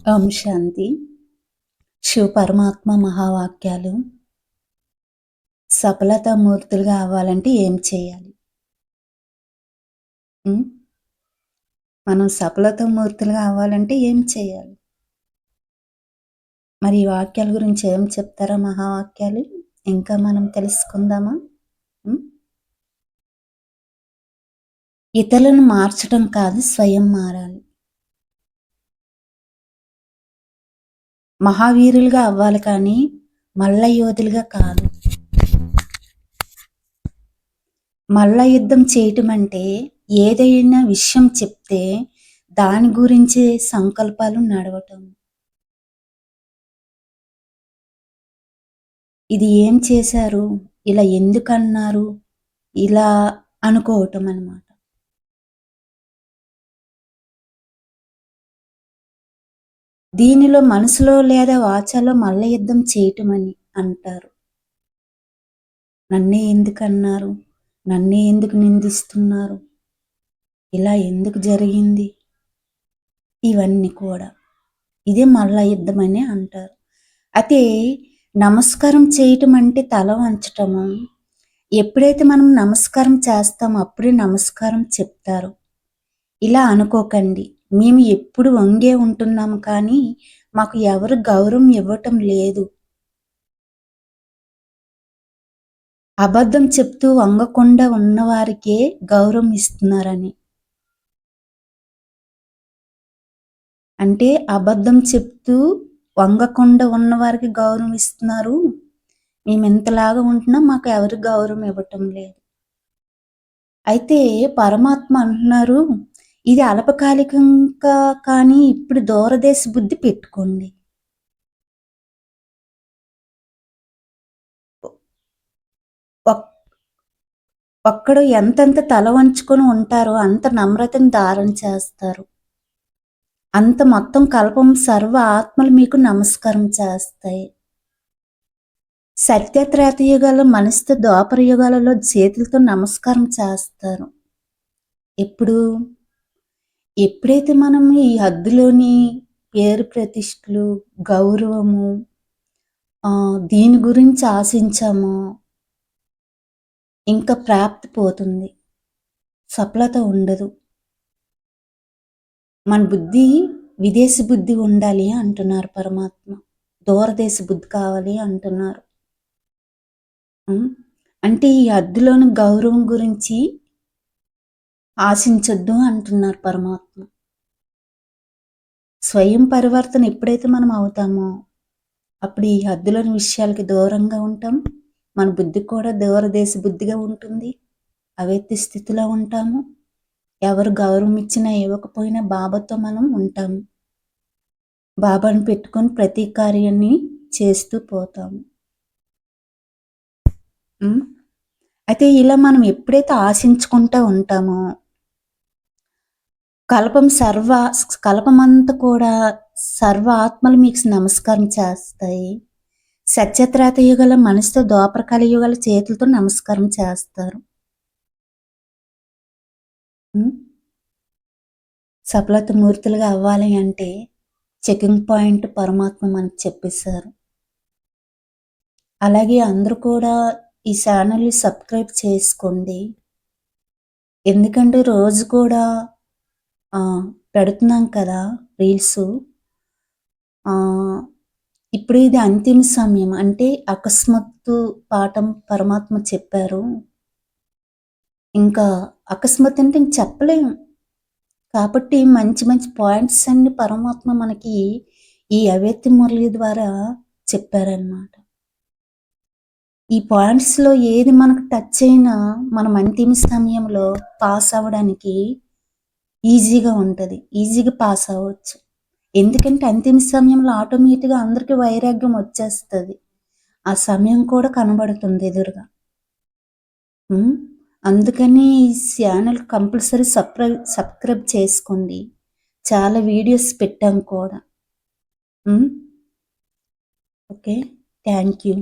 ఓం శాంతి. శివ పరమాత్మ మహావాక్యాలు. సఫలతా మూర్తులుగా అవ్వాలంటే ఏం చేయాలి? హ్మ్. మనం సఫలతా మూర్తులుగా అవ్వాలంటే ఏం చేయాలి? మరి ఈ వాక్యాల గురించి ఏం చెప్తారా మహావాక్యాలు? ఇంకా మనం తెలుసుకుందామా? హ్మ్. ఇతరులను మార్చడం కాదు, స్వయం మారాలి. మహావీరులుగా అవ్వాలి కానీ మల్ల యోధులుగా కాదు. మల్ల యుద్ధం చేయటం అంటే ఏదైనా విషయం చెప్తే దాని గురించే సంకల్పాలు నడవటం. ఇది ఏం చేశారు? ఇలా ఎందుకన్నారు? ఇలా అనుకోవటం అన్నమాట. దీనిలో మనసులో లేదా వాచాలో మల్ల యుద్ధం చేయటమని అంటారు. నన్నే ఎందుకన్నారు? నన్నే ఎందుకు నిందిస్తున్నారు? ఇలా ఎందుకు జరిగింది? ఇవన్నీ కూడా. ఇదే మల్ల యుద్ధం అని అంటారు. అయితే నమస్కారం చేయటం అంటే తల వంచటము. ఎప్పుడైతే మనం నమస్కారం చేస్తామో అప్పుడే నమస్కారం చెప్తారు. ఇలా అనుకోకండి. మేము ఎప్పుడు వంగే ఉంటున్నాము కానీ మాకు ఎవరు గౌరవం ఇవ్వటం లేదు. అబద్ధం చెప్తూ వంగకుండా ఉన్నవారికే గౌరవం ఇస్తున్నారని. అంటే అబద్ధం చెప్తూ వంగకుండా ఉన్నవారికి గౌరవం ఇస్తున్నారు. మేమెంతలాగా ఉంటున్నాం మాకు ఎవరు గౌరవం ఇవ్వటం లేదు. అయితే పరమాత్మ అంటున్నారు, ఇది అల్పకాలికంగా కానీ ఇప్పుడు దూరదేశ బుద్ధి పెట్టుకోండి. ఒక్ ఒక్కడు ఎంతెంత తల వంచుకొని ఉంటారో అంత నమ్రతను ధారణ చేస్తారు. అంత మొత్తం కల్పం సర్వ ఆత్మలు మీకు నమస్కారం చేస్తాయి. సత్యత్రేత యుగాల్లో మనసుతో ద్వాపర యుగాలలో చేతులతో నమస్కారం చేస్తారు. ఎప్పుడైతే మనం ఈ హద్దులోని పేరు ప్రతిష్టలు, గౌరవము దీని గురించి ఆశించామో ఇంకా ప్రాప్తి పోతుంది. సఫలత ఉండదు. మన బుద్ధి విదేశీ బుద్ధి ఉండాలి అంటున్నారు పరమాత్మ. దూరదేశ బుద్ధి కావాలి అంటున్నారు. అంటే ఈ హద్దులోని గౌరవం గురించి ఆశించొద్దు అంటున్నారు పరమాత్మ. స్వయం పరివర్తన ఎప్పుడైతే మనం అవుతామో అప్పుడు ఈ హద్దులోని విషయాలకి దూరంగా ఉంటాం. మన బుద్ధి కూడా దూరదేశ బుద్ధిగా ఉంటుంది. అవ్యక్త స్థితిలో ఉంటాము. ఎవరు గౌరవం ఇచ్చినా ఇవ్వకపోయినా బాబాతో మనం ఉంటాము. బాబాను పెట్టుకొని ప్రతి కార్యాన్ని చేస్తూ పోతాము. అయితే ఇలా మనం ఎప్పుడైతే ఆశించుకుంటూ ఉంటామో కల్పమంతా కూడా సర్వ ఆత్మలు మీకు నమస్కారం చేస్తాయి. సత్యత్రేత యుగాల మనసుతో ద్వాపర కలియుగాల చేతులతో నమస్కారం చేస్తారు. సఫలత మూర్తులుగా అవ్వాలి అంటే చెకింగ్ పాయింట్ పరమాత్మ మనకు చెప్పేశారు. అలాగే అందరూ కూడా ఈ ఛానల్ని సబ్స్క్రైబ్ చేసుకోండి. ఎందుకంటే రోజు కూడా పెడుతున్నాం కదా రీల్స్. ఇప్పుడు ఇది అంతిమ సమయం. అంటే అకస్మాత్తు పాఠం పరమాత్మ చెప్పారు. ఇంకా అకస్మాత్ అంటే ఇంక చెప్పలేము. కాబట్టి మంచి మంచి పాయింట్స్ అన్ని పరమాత్మ మనకి ఈ అవ్యక్త మురళి ద్వారా చెప్పారన్నమాట. ఈ పాయింట్స్లో ఏది మనకు టచ్ అయినా మనం అంతిమ సమయంలో పాస్ అవ్వడానికి ఈజీగా ఉంటుంది. ఈజీగా పాస్ అవ్వచ్చు. ఎందుకంటే అంతిమ సమయంలో ఆటోమేటిక్గా అందరికీ వైరాగ్యం వచ్చేస్తుంది. ఆ సమయం కూడా కనబడుతుంది ఎదురుగా. అందుకని ఈ ఛానల్ కంపల్సరీ సబ్స్క్రైబ్ చేసుకోండి. చాలా వీడియోస్ పెట్టాం కూడా. Okay, thank you.